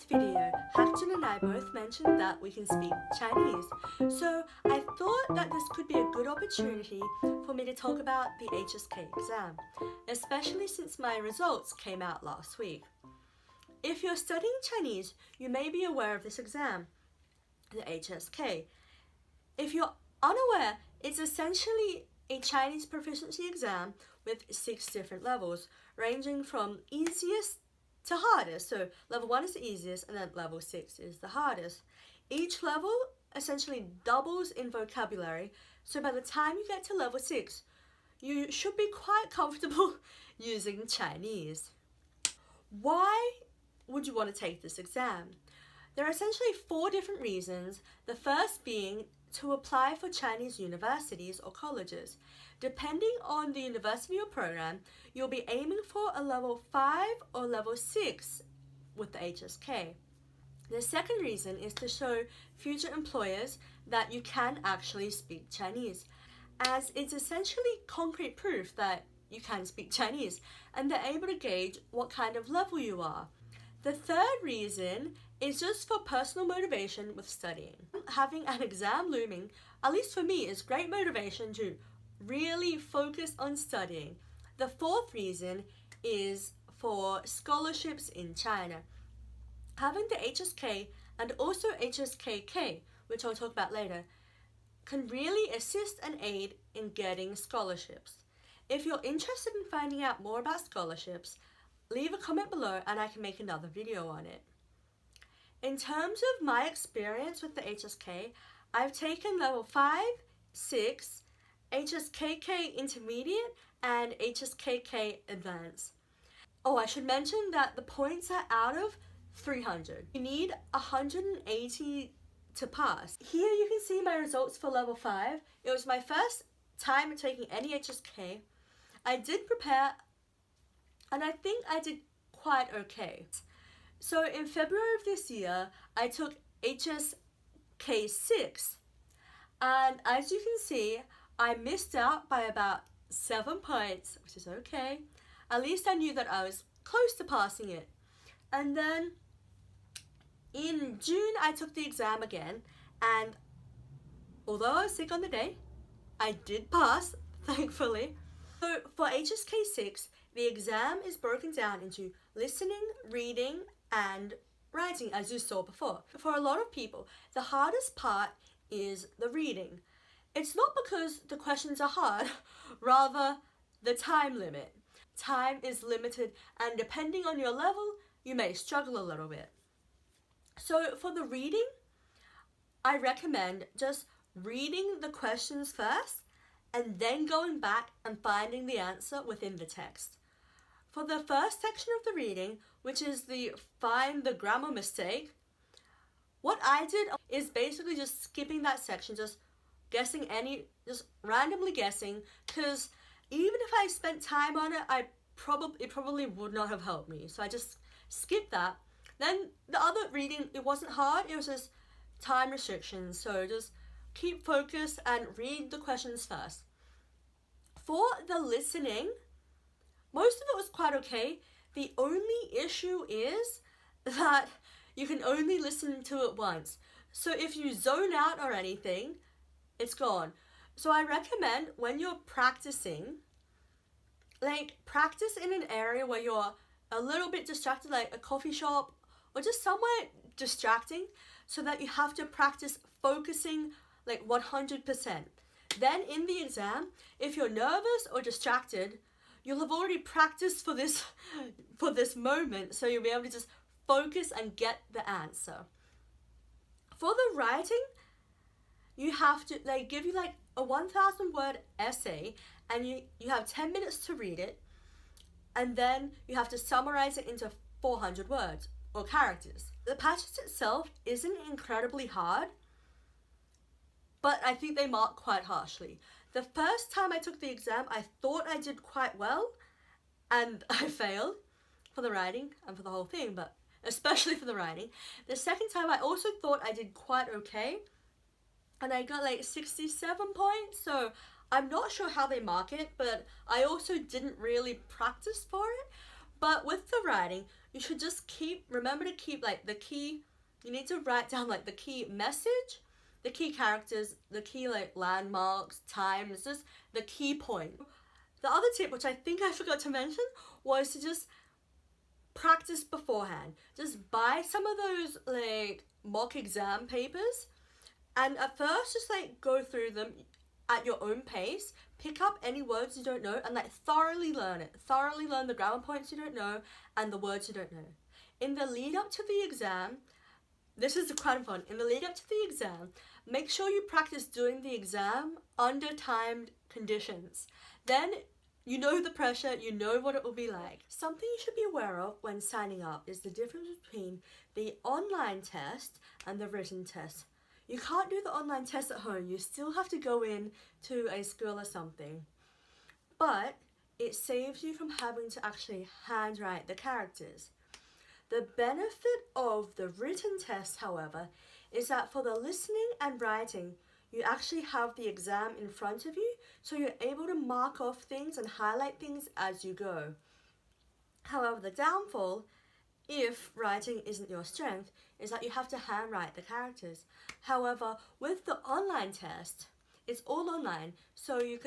video, Hakjun and I both mentioned that we can speak Chinese, so I thought that this could be a good opportunity for me to talk about the HSK exam, especially since my results came out last week. If you're studying Chinese, you may be aware of this exam, the HSK. If you're unaware, it's essentially a Chinese proficiency exam with 6 different levels, ranging from easiest to hardest. So level 1 is the easiest, and then level 6 is the hardest. Each level essentially doubles in vocabulary, so by the time you get to level 6, you should be quite comfortable using Chinese. Why would you want to take this exam? There are essentially 4 different reasons, the first being to apply for Chinese universities or colleges. Depending on the university or program, you'll be aiming for a level 5 or level 6 with the HSK. The second reason is to show future employers that you can actually speak Chinese, as it's essentially concrete proof that you can speak Chinese, and they're able to gauge what kind of level you are. The third reason is just for personal motivation with studying. Having an exam looming, at least for me, is great motivation to really focus on studying. The fourth reason is for scholarships in China. Having the HSK and also HSKK, which I'll talk about later, can really assist and aid in getting scholarships. If you're interested in finding out more about scholarships, leave a comment below and I can make another video on it. In terms of my experience with the HSK, I've taken level 5, 6, HSKK Intermediate and HSKK Advanced. Oh, I should mention that the points are out of 300. You need 180 to pass. Here you can see my results for level 5. It was my first time taking any HSK. I did prepare and I think I did quite okay. So in February of this year, I took HSK6, and as you can see, I missed out by about 7 points, which is okay. At least I knew that I was close to passing it. And then in June, I took the exam again, and although I was sick on the day, I did pass, thankfully. So for HSK6, the exam is broken down into listening, reading, and writing, as you saw before. For a lot of people, the hardest part is the reading. It's not because the questions are hard, rather the time limit. Time is limited, and depending on your level, you may struggle a little bit. So for the reading, I recommend just reading the questions first and then going back and finding the answer within the text. For the first section of the reading, which is the find the grammar mistake, what I did is basically just skipping that section, just randomly guessing, because even if I spent time on it, it probably would not have helped me. So I just skipped that. Then the other reading, it wasn't hard, it was just time restrictions. So just keep focused and read the questions first. For the listening, most of it was quite okay. The only issue is that you can only listen to it once. So if you zone out or anything, it's gone. So I recommend when you're practicing, practice in an area where you're a little bit distracted, like a coffee shop or just somewhere distracting, so that you have to practice focusing 100%. Then in the exam, if you're nervous or distracted, you'll have already practiced for this moment, so you'll be able to just focus and get the answer. For the writing, you have to, give you a 1,000 word essay, and you have 10 minutes to read it, and then you have to summarize it into 400 words or characters. The passage itself isn't incredibly hard, but I think they mark quite harshly. The first time I took the exam, I thought I did quite well, and I failed for the writing and for the whole thing, but especially for the writing. The second time, I also thought I did quite okay, and I got 67 points, so I'm not sure how they mark it, but I also didn't really practice for it. But with the writing, you should just remember to keep like the key, you need to write down like the key message, the key characters, the key like landmarks, times, just the key point. The other tip, which I think I forgot to mention, was to just practice beforehand. Just buy some of those like mock exam papers, and at first just like go through them at your own pace. Pick up any words you don't know and like thoroughly learn it. Thoroughly learn the grammar points you don't know and the words you don't know. In the lead up to the exam, this is quite fun. In the lead up to the exam, make sure you practice doing the exam under timed conditions. Then you know the pressure, you know what it will be like. Something you should be aware of when signing up is the difference between the online test and the written test. You can't do the online test at home, you still have to go in to a school or something. But it saves you from having to actually handwrite the characters. The benefit of the written test, however, is that for the listening and writing, you actually have the exam in front of you, so you're able to mark off things and highlight things as you go. However, the downfall, if writing isn't your strength, is that you have to handwrite the characters. However, with the online test, it's all online, so you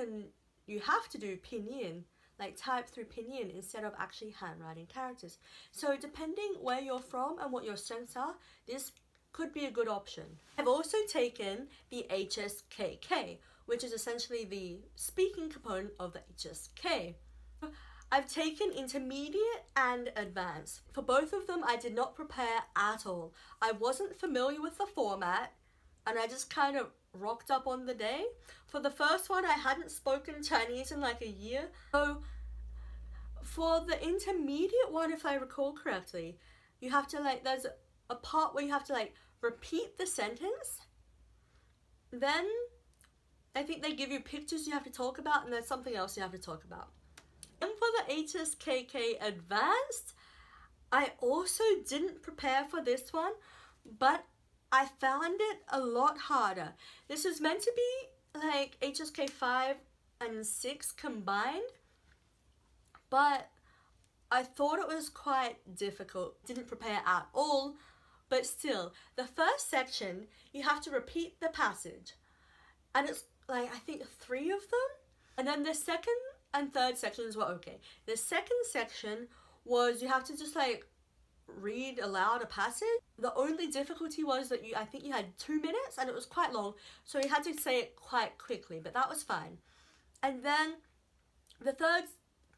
have to do pinyin, like type through pinyin instead of actually handwriting characters. So depending where you're from and what your strengths are, this could be a good option. I've also taken the HSKK, which is essentially the speaking component of the HSK. I've taken Intermediate and Advanced. For both of them, I did not prepare at all. I wasn't familiar with the format, and I just kind of rocked up on the day. For the first one, I hadn't spoken Chinese in like a year. So for the Intermediate one, if I recall correctly, you have to like, there's a part where you have to like repeat the sentence. Then I think they give you pictures you have to talk about, and there's something else you have to talk about. And for the HSKK Advanced, I also didn't prepare for this one, but I found it a lot harder. This is meant to be like HSK 5 and 6 combined, but I thought it was quite difficult. Didn't prepare at all, but still, the first section, you have to repeat the passage, and it's like, I think 3 of them, and then the second and third sections were okay. The second section was you have to just like read aloud a passage. The only difficulty was that I think you had 2 minutes and it was quite long, so you had to say it quite quickly, but that was fine. And then the third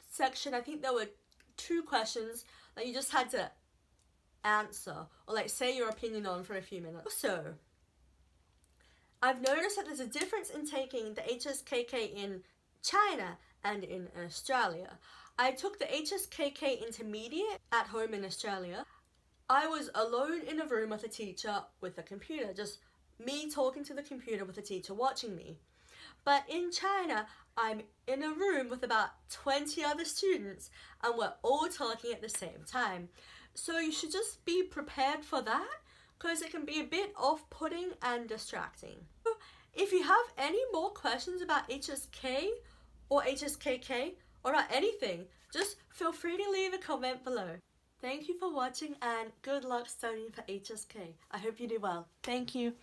section, I think there were 2 questions that you just had to answer or like say your opinion on for a few minutes. So I've noticed that there's a difference in taking the HSKK in China and in Australia. I took the HSKK Intermediate at home in Australia. I was alone in a room with a teacher with a computer, just me talking to the computer with a teacher watching me. But in China, I'm in a room with about 20 other students and we're all talking at the same time. So you should just be prepared for that, because it can be a bit off-putting and distracting. If you have any more questions about HSK or HSKK or about anything, just feel free to leave a comment below. Thank you for watching and good luck studying for HSK. I hope you do well. Thank you.